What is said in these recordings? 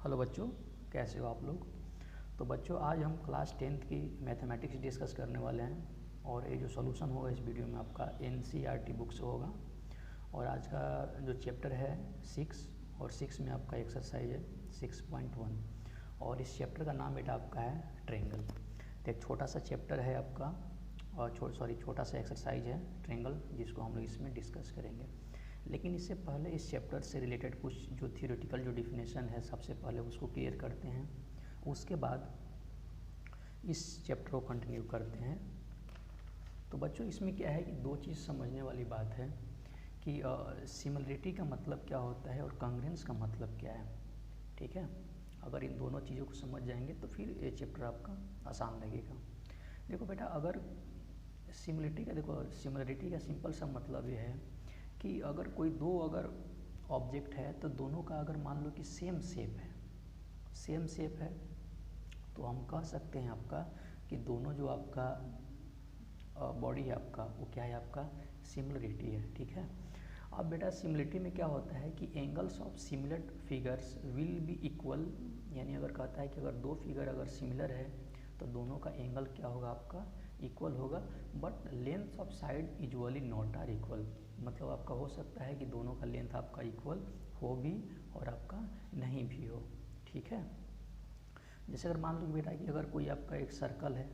Hello बच्चों, कैसे हो आप लोग। तो बच्चों आज हम क्लास 10th की मैथमेटिक्स डिस्कस करने वाले हैं और ये जो सॉल्यूशन होगा इस वीडियो में आपका एनसीईआरटी बुक से होगा। और आज का जो चैप्टर है 6 और 6 में आपका एक्सरसाइज है 6.1 और इस चैप्टर का नाम बेटा आपका है ट्रेंगल। तो एक छोटा सा चैप्टर है आपका और छोटा सा एक्सरसाइज है ट्रेंगल जिसको हम लोग इसमें डिस्कस करेंगे। लेकिन इससे पहले इस चैप्टर से रिलेटेड कुछ जो थियोरेटिकल जो डिफिनेशन है सबसे पहले उसको क्लियर करते हैं, उसके बाद इस चैप्टर को कंटिन्यू करते हैं। तो बच्चों इसमें क्या है कि दो चीज़ समझने वाली बात है कि सिमिलरिटी का मतलब क्या होता है और कांग्रेंस का मतलब क्या है। ठीक है, अगर इन दोनों चीज़ों को समझ जाएंगे तो फिर ये चैप्टर आपका आसान लगेगा। देखो बेटा, अगर सिमिलरिटी का सिंपल सा मतलब ये है कि अगर कोई दो ऑब्जेक्ट है तो दोनों का अगर मान लो कि सेम शेप है तो हम कह सकते हैं आपका कि दोनों जो आपका बॉडी है आपका वो क्या है, आपका सिमिलरिटी है। ठीक है, अब बेटा सिमिलरिटी में क्या होता है कि angles of similar figures will be equal, यानी अगर कहता है कि अगर दो फिगर अगर सिमिलर है तो दोनों का एंगल क्या होगा, आपका इक्वल होगा। But length of side usually not are equal, मतलब आपका हो सकता है कि दोनों का लेंथ आपका इक्वल हो भी और आपका नहीं भी हो। ठीक है, जैसे अगर मान लो कि बेटा कि अगर कोई आपका एक सर्कल है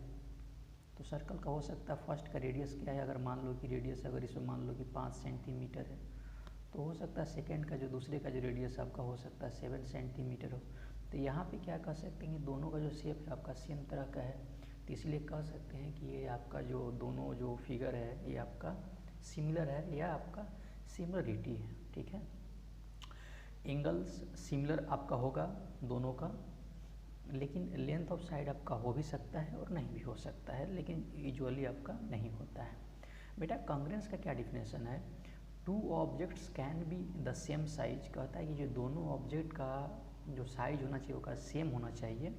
तो सर्कल का हो सकता है फर्स्ट का रेडियस क्या है, अगर मान लो कि रेडियस अगर इसमें मान लो कि 5 सेंटीमीटर है तो हो सकता है सेकेंड का जो दूसरे का जो रेडियस आपका हो सकता है 7 सेंटीमीटर हो। तो यहाँ पे क्या कह सकते हैं कि दोनों का जो शेप है आपका सेम तरह का है, तो इसलिए कह सकते हैं कि ये आपका जो दोनों जो फिगर है ये आपका सिमिलर है या आपका सिमिलरिटी है। ठीक है, एंगल्स सिमिलर आपका होगा दोनों का, लेकिन लेंथ ऑफ साइड आपका हो भी सकता है और नहीं भी हो सकता है, लेकिन यूजुअली आपका नहीं होता है। बेटा कांग्रेंस का क्या डिफिनेशन है, two objects can be the same size, कहता है कि जो दोनों ऑब्जेक्ट का जो साइज होना चाहिए वो सेम होना चाहिए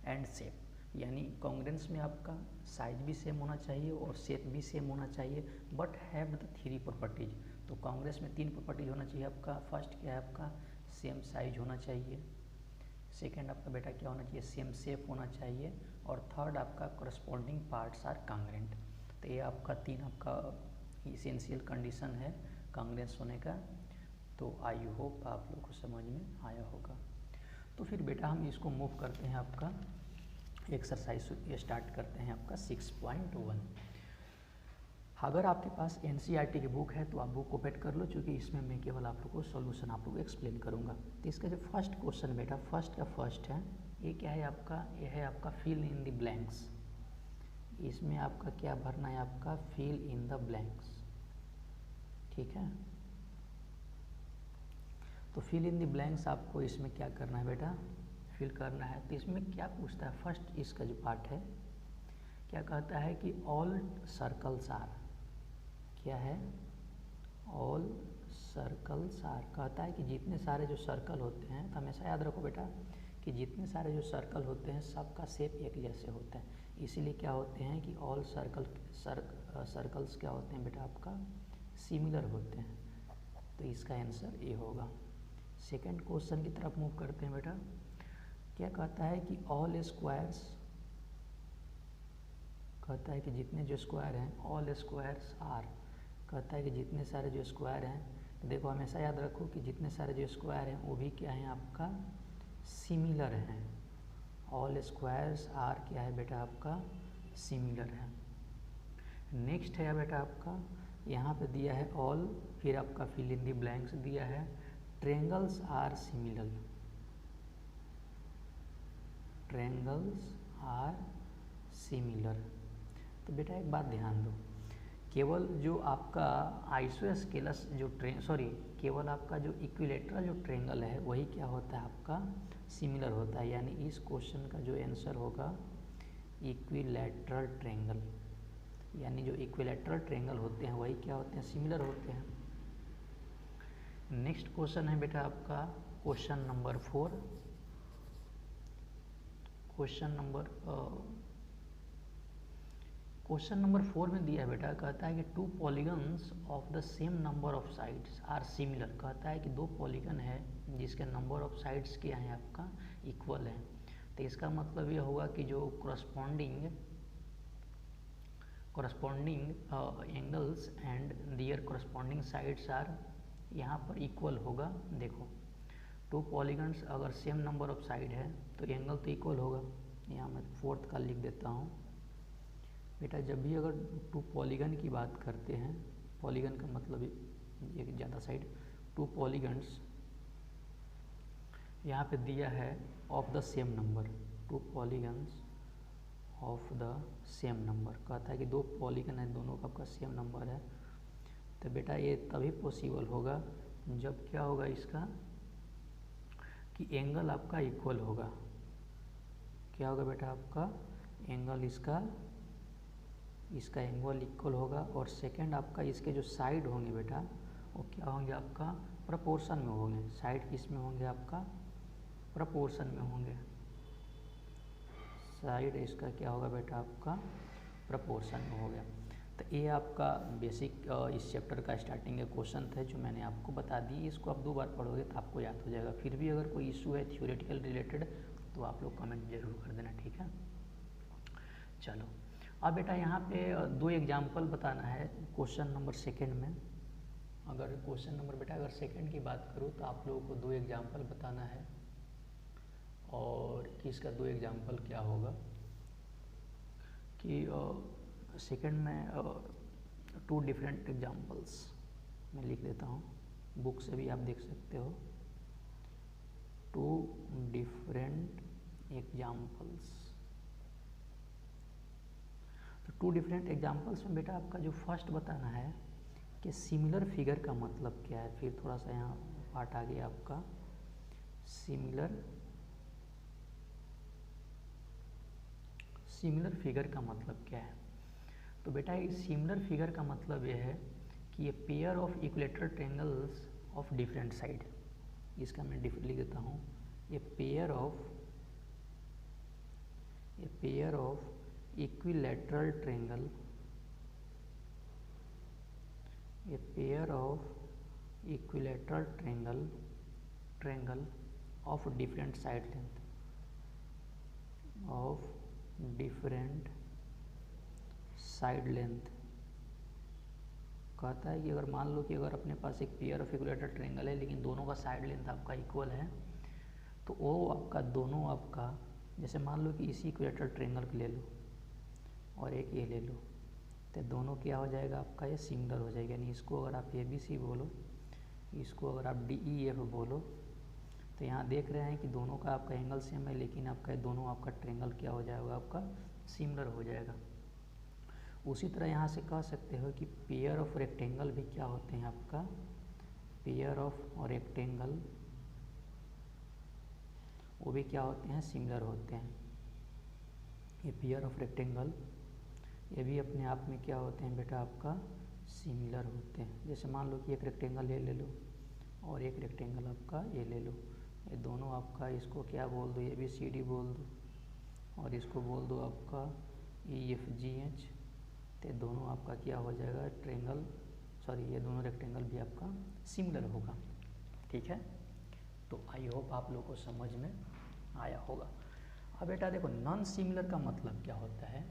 एंड शेप, यानी कांग्रेंस में आपका साइज भी सेम होना चाहिए और शेप भी सेम होना चाहिए, बट हैव द 3 प्रॉपर्टीज। तो कांग्रेस में 3 प्रॉपर्टीज होना चाहिए आपका। फर्स्ट क्या है आपका, सेम साइज होना चाहिए, सेकेंड आपका बेटा क्या होना चाहिए, सेम शेप होना चाहिए, और थर्ड आपका करस्पॉन्डिंग पार्ट्स आर कांग्रेंट। तो ये आपका 3 आपका इसेंशियल कंडीशन है कांग्रेंस होने का। तो आई होप आप लोग को समझ में आया होगा। तो फिर बेटा हम इसको मूव करते हैं, आपका एक्सरसाइज स्टार्ट करते हैं आपका 6.1। अगर आपके पास एनसीईआरटी की बुक है तो आप बुक ओपन कर लो, क्योंकि इसमें मैं केवल आप लोग को सॉल्यूशन आप लोग को एक्सप्लेन करूंगा। तो इसका जो फर्स्ट क्वेश्चन बेटा फर्स्ट है, ये क्या है आपका, ये है आपका फिल इन द ब्लैंक्स। इसमें आपका क्या भरना है, आपका फिल इन द ब्लैंक्स। ठीक है, तो फिल इन द ब्लैंक्स आपको इसमें क्या करना है बेटा, फिल करना है। तो इसमें क्या पूछता है, फर्स्ट इसका जो पार्ट है क्या कहता है कि ऑल सर्कल्स आर, क्या है, ऑल सर्कल्स आर, कहता है कि जितने सारे जो सर्कल होते हैं, तो हमेशा याद रखो बेटा कि जितने सारे जो सर्कल होते हैं सबका शेप एक जैसे होता है, इसीलिए क्या होते हैं कि ऑल सर्कल्स क्या होते हैं बेटा, आपका सिमिलर होते हैं। तो इसका आंसर ए होगा। सेकंड क्वेश्चन की तरफ मूव करते हैं बेटा, क्या कहता है कि ऑल स्क्वायर्स, कहता है कि जितने जो स्क्वायर हैं, ऑल स्क्वायर्स आर, कहता है कि जितने सारे जो स्क्वायर हैं, तो देखो हमेशा याद रखो कि जितने सारे जो स्क्वायर हैं वो भी क्या है, आपका सिमिलर हैं। ऑल स्क्वायर्स आर क्या है बेटा, आपका सिमिलर है। नेक्स्ट है बेटा आपका यहाँ पे दिया है ऑल, फिर आपका फिल इन दी ब्लैंक्स दिया है, triangles are similar, triangles are similar. तो बेटा एक बात ध्यान दो, केवल जो आपका आइसोस्केलस जो केवल आपका जो इक्विलेटरल जो ट्रेंगल है वही क्या होता है, आपका सिमिलर होता है। यानी इस क्वेश्चन का जो आंसर होगा इक्विलेटरल ट्रेंगल, यानी जो इक्विलेटरल ट्रेंगल होते हैं वही क्या होते हैं, सिमिलर होते हैं। नेक्स्ट क्वेश्चन है बेटा आपका question number 4। Question number question number 4 में दिया है बेटा, कहता है कि two polygons of the same number of sides are similar. कहता है कि दो पॉलीगन है जिसके नंबर ऑफ साइड्स क्या है आपका इक्वल है। तो इसका मतलब ये होगा कि जो corresponding angles and their corresponding sides are यहाँ पर इक्वल होगा। देखो टू पॉलीगन्स अगर सेम नंबर ऑफ साइड है तो एंगल तो इक्वल होगा। यहाँ मैं 4th का लिख देता हूँ बेटा। जब भी अगर टू पॉलीगन की बात करते हैं, पॉलीगन का मतलब एक ज़्यादा साइड, टू पॉलीगन्स यहाँ पे दिया है of the same number, to polygons of the same number. कहता है कि दो पॉलीगन है, दोनों का आपका सेम नंबर है। तो बेटा ये तभी पॉसिबल होगा जब क्या होगा इसका कि एंगल आपका इक्वल होगा। क्या होगा बेटा आपका एंगल इसका एंगल इक्वल होगा। और सेकंड आपका इसके जो साइड होंगे बेटा वो क्या होंगे आपका प्रपोर्शन में होंगे। साइड किस में होंगे आपका प्रपोर्शन में होंगे। साइड इसका क्या होगा बेटा आपका प्रपोर्शन में हो गया। तो ये आपका बेसिक इस चैप्टर का स्टार्टिंग का क्वेश्चन था जो मैंने आपको बता दी। इसको आप 2 बार पढ़ोगे तो आपको याद हो जाएगा। फिर भी अगर कोई इशू है थ्योरेटिकल रिलेटेड तो आप लोग कमेंट जरूर कर देना, ठीक है। चलो अब बेटा यहाँ पे 2 एग्जाम्पल बताना है क्वेश्चन नंबर 2 में। अगर क्वेश्चन नंबर बेटा अगर 2 की बात करूँ तो आप लोगों को 2 एग्जाम्पल बताना है। और कि इसका 2 एग्जाम्पल क्या होगा कि 2 में 2 डिफरेंट एग्जाम्पल्स मैं लिख देता हूँ, बुक से भी आप देख सकते हो। 2 डिफरेंट एग्जाम्पल्स। तो 2 डिफरेंट एग्जाम्पल्स में बेटा आपका जो फर्स्ट बताना है कि सिमिलर फिगर का मतलब क्या है। फिर थोड़ा सा यहाँ पार्ट आ गया आपका सिमिलर फिगर का मतलब क्या है। तो बेटा इस सिमिलर फिगर का मतलब यह है कि ये pair of equilateral triangles of different side. इसका मैं लिख देता हूँ ये pair of equilateral triangle, a pair of equilateral triangle of different side length कहता है कि अगर मान लो कि अगर अपने पास एक पेयर ऑफ इक्विलेटरल ट्रायंगल है लेकिन दोनों का साइड लेंथ आपका इक्वल है तो वो आपका दोनों आपका, जैसे मान लो कि इसी इक्विलेटरल ट्रायंगल को ले लो और एक ये ले लो, तो दोनों क्या हो जाएगा आपका ये सिमिलर हो जाएगा। यानी इसको अगर आप ABC बोलो, इसको अगर आप DEF बोलो, तो यहाँ देख रहे हैं कि दोनों का आपका एंगल सेम है लेकिन आपका दोनों आपका ट्रायंगल क्या हो जाएगा आपका सिमिलर हो जाएगा। उसी तरह यहाँ से कह सकते हो कि पेयर ऑफ रेक्टेंगल भी क्या होते हैं आपका, पेयर ऑफ रेक्टेंगल वो भी क्या होते हैं सिमिलर होते हैं। ये पेयर ऑफ रेक्टेंगल ये भी अपने आप में क्या होते हैं बेटा आपका सिमिलर होते हैं। जैसे मान लो कि एक रेक्टेंगल ये ले लो और एक रेक्टेंगल आपका ये ले लो, ये दोनों आपका इसको क्या बोल दो ABCD बोल दो और इसको बोल दो आपका EFGH। तो दोनों आपका क्या हो जाएगा ट्रायंगल, सॉरी ये दोनों रेक्टेंगल भी आपका सिमिलर होगा, ठीक है। तो आई होप आप लोग को समझ में आया होगा। अब बेटा देखो नॉन सिमिलर का मतलब क्या होता है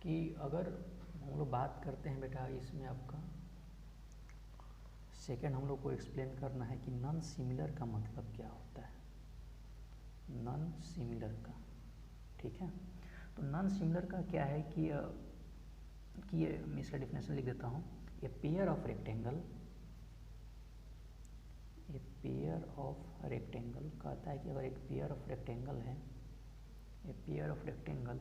कि अगर हम लोग बात करते हैं बेटा इसमें आपका सेकंड हम लोग को एक्सप्लेन करना है कि नॉन सिमिलर का मतलब क्या होता है, नॉन सिमिलर का, ठीक है। तो नॉन सिमिलर का क्या है कि ये मैं इसका डिफिनेशन लिख देता हूँ। A pair of rectangle, a pair of rectangle कहता है कि अगर एक पेयर ऑफ रेक्टेंगल है, a pair of rectangle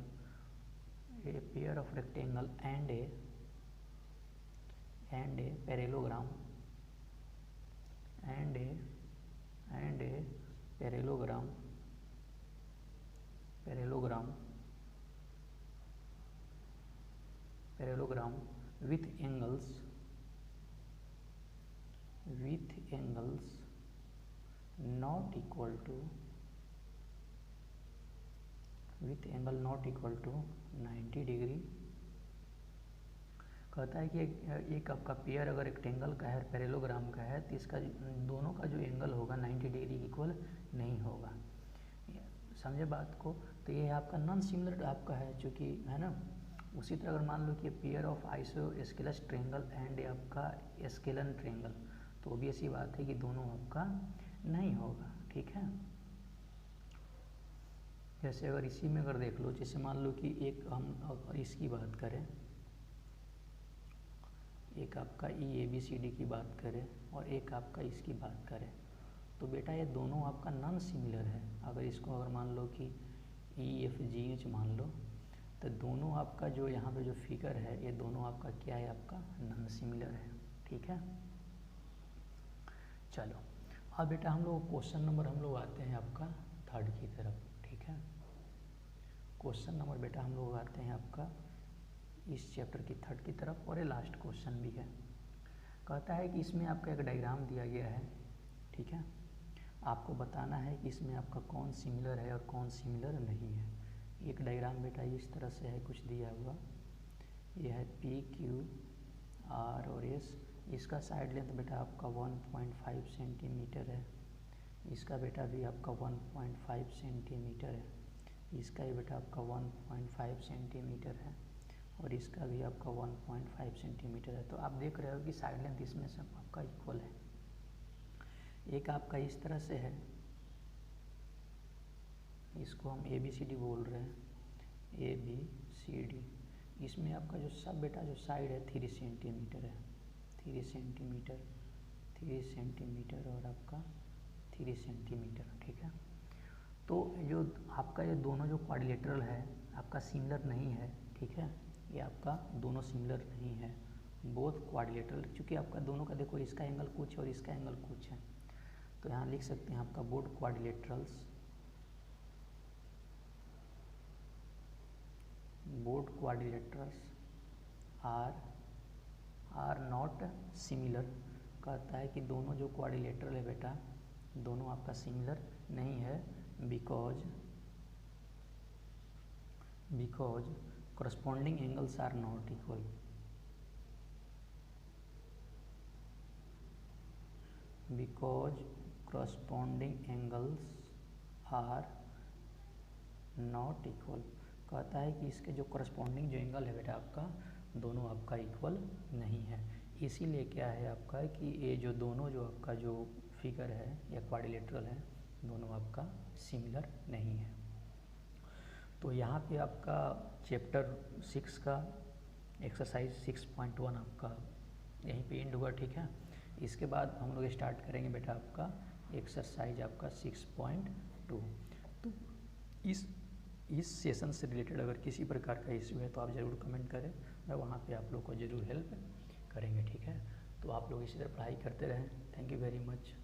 and a parallelogram with angles not equal to 90 degree कहता है कि एक आपका पेयर अगर रेक्टेंगल का है, पैरेललोग्राम का है, तो इसका दोनों का जो एंगल होगा 90 डिग्री इक्वल नहीं होगा। समझे बात को? तो ये आपका नॉन सिमिलर आपका है, चूँकि है ना। उसी तरह अगर मान लो कि pair of isosceles triangle and आपका स्केलन ट्रायंगल, तो भी ऐसी बात है कि दोनों आपका नहीं होगा, ठीक है। जैसे अगर इसी में अगर देख लो, जैसे मान लो कि एक हम इसकी बात करें, एक आपका EABCD की बात करें और एक आपका इसकी बात करें, तो बेटा ये दोनों आपका नॉन सिमिलर है। अगर इसको अगर मान लो कि EFGH मान लो, तो दोनों आपका जो यहाँ पे जो फिगर है, ये दोनों आपका क्या है, आपका नॉन सिमिलर है, ठीक है। चलो अब बेटा हम लोग क्वेश्चन नंबर हम लोग आते हैं आपका 3 की तरफ, ठीक है। क्वेश्चन नंबर बेटा हम लोग आते हैं आपका इस चैप्टर की 3 की तरफ, और ये लास्ट क्वेश्चन भी है। कहता है कि इसमें आपका एक डायग्राम दिया गया है, ठीक है। आपको बताना है कि इसमें आपका कौन सिमिलर है और कौन सिमिलर नहीं है। एक डायग्राम बेटा इस तरह से है, कुछ दिया हुआ, यह है PQR और S। इसका साइड लेंथ बेटा आपका 1.5 सेंटीमीटर है, इसका बेटा भी आपका 1.5 सेंटीमीटर है, इसका भी बेटा आपका 1.5 सेंटीमीटर है, और इसका भी आपका 1.5 सेंटीमीटर है। तो आप देख रहे हो कि साइड लेंथ इसमें सब आपका इक्वल है। एक आपका इस तरह से है, इसको हम ABCD बोल रहे हैं, ABCD। इसमें आपका जो सब बेटा जो साइड है 3 सेंटीमीटर है, 3 सेंटीमीटर, 3 सेंटीमीटर और आपका 3 सेंटीमीटर, ठीक है। तो जो आपका ये दोनों जो क्वाड्रिलेटरल है आपका सिमिलर नहीं है, ठीक है। ये आपका दोनों सिमिलर नहीं है, बोथ क्वाड्रिलेटरल, क्योंकि आपका दोनों का देखो इसका एंगल कुछ है और इसका एंगल कुछ है। तो यहाँ लिख सकते हैं आपका both quadrilaterals, both quadrilaterals are not similar. कहता है कि दोनों जो क्वाड्रिलेटरल है बेटा, दोनों आपका सिमिलर नहीं है, because corresponding angles are not equal, because corresponding angles are not equal। कहता है कि इसके जो corresponding जो एंगल है बेटा आपका, दोनों आपका इक्वल नहीं है। इसीलिए क्या है आपका कि ये जो दोनों जो आपका जो फिगर है या क्वाड्रिलेटरल है, दोनों आपका सिमिलर नहीं है। तो यहाँ पे आपका चैप्टर 6 का एक्सरसाइज 6.1 आपका यहीं पे एंड हुआ, ठीक है। इसके बाद हम लोग स्टार्ट करेंगे बेटा आपका एक्सरसाइज आपका 6.2। तो इस सेशन से रिलेटेड अगर किसी प्रकार का इश्यू है तो आप ज़रूर कमेंट करें, मैं वहाँ पे आप लोग को ज़रूर हेल्प करेंगे, ठीक है। तो आप लोग इसी तरह पढ़ाई करते रहें। Thank you very much.